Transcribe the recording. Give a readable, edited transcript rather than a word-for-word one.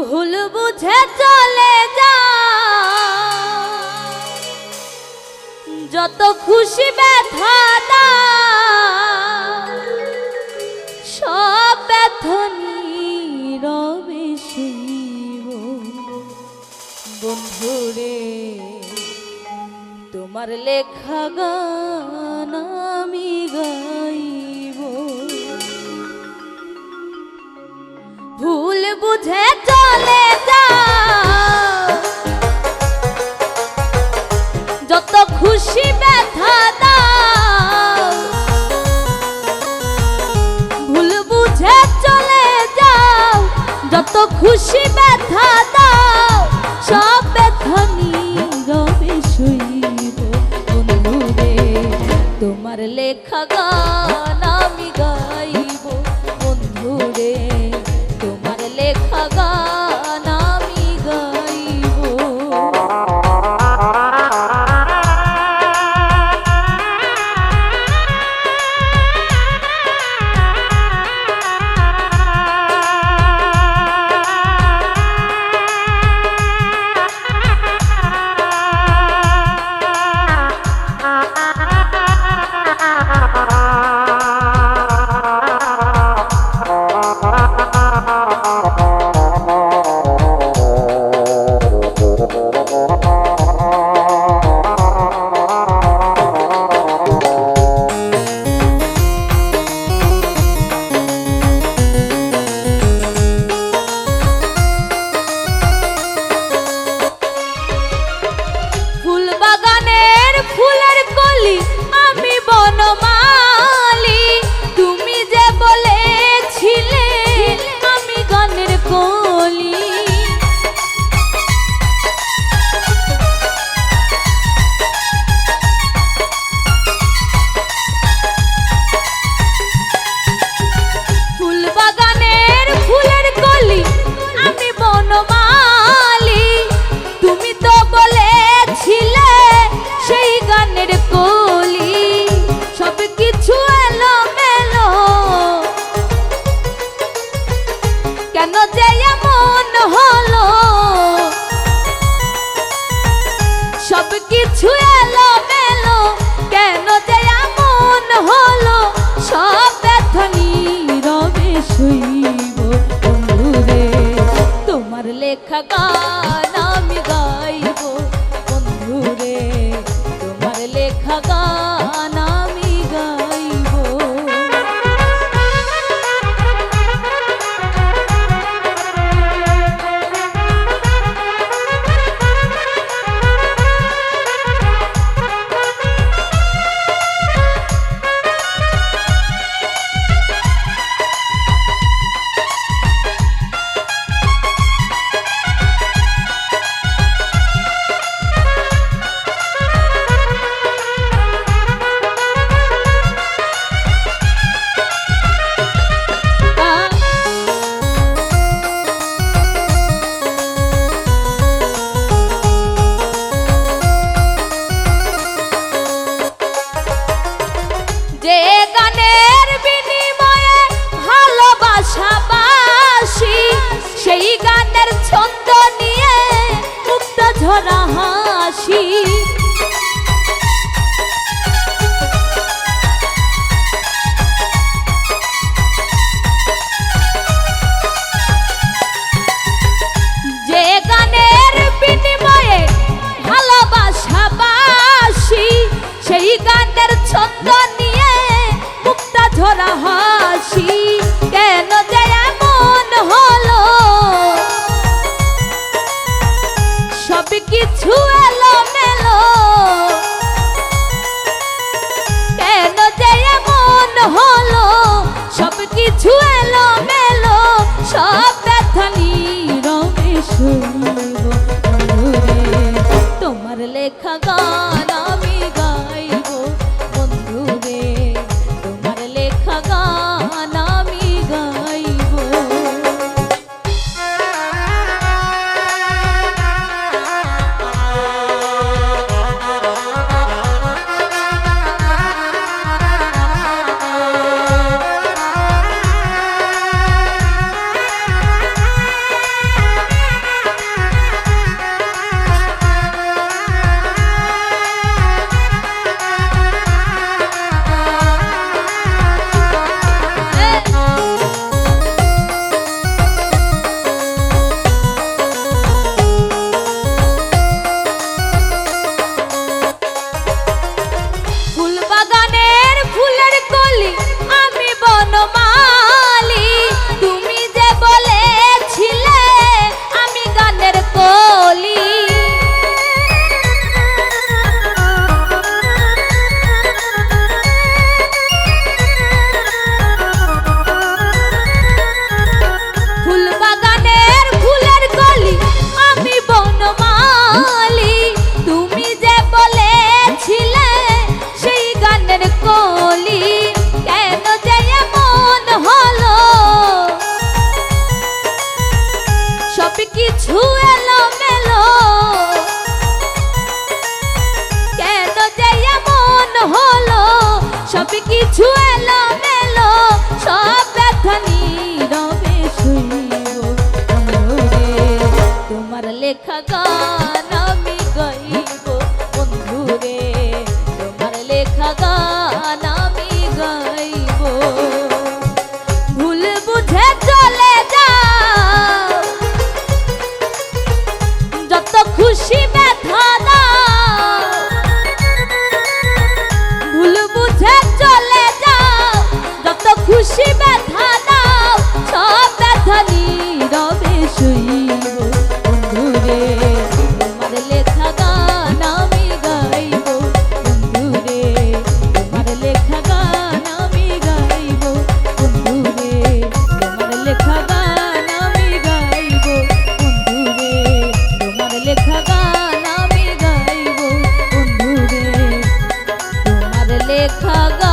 ভুল বুঝে চলে যা, যত খুশি ব্যথা দাও, সব ব্যথা নীরবে সইব। বন্ধুরে তোমার লেখা গান আমি গাইব। ভুল বুঝে চলে যাও, যত খুশি ব্যথা দাও, ভুল বুঝে চলে যাও, যত খুশি ব্যথা দাও, সব ব্যথা নীরবে সইব। বন্ধুরে তোমার লেখা গান আমি গাইব। বন্ধুরে তোমার লেখা গান আমি গাইব। আমি বনমালী, তুমি যে বলেছিলে আমি গানের কলি। ফুল বাগানের ফুলের কলি আমি বনমালী, তুমি তো বলেছিলে সেই গানের কলি। সব কিছু এলোমেলো, কেন যে এমন হলো? সব কিছু এলোমেলো, কেন যে এমন হলো? সব ব্যথা নীরবে সইব। বন্ধুরে তোমার লেখা গান আমি গাইব। বন্ধুরে তোমার লেখা গান আমি গাইব। যে গানের বিনিময়ে ভালোবাসা বাসি, সেই গানের ছন্দ নিয়ে মুক্ত ঝরা হাসি। যে গানের বিনিময়ে ভালোবাসা বাসি, সেই গানের ছন্দ নিয়ে মুক্ত ঝরা হাসি। কেন যে এমন হলো? সব কিছু এলোমেলো, কিছু এলোমেলো, কেন যে এমন হলো, সব কিছু এলোমেলো, সব ব্যথা নীরবে সইব বন্ধুরে, তোমার লেখা গান আমি গাইব বন্ধুরে, তোমার লেখা গান আমি গাইব। ভুল বুঝে চলে যাও, যত খুশি ব্যথা দাও, ভুল বুঝে চলে যাও, যত খুশি ব্যথা দাও, সব ব্যথা নীরবে সইব বন্ধুরে, তোমার লেখা গান আমি গাইব বন্ধুরে, তোমার লেখা গান আমি গাইব বন্ধুরে, তোমার লেখা গান আমি গাইব বন্ধুরে, তোমার লেখা গান আমি গাইব বন্ধুরে, তোমার লেখা গান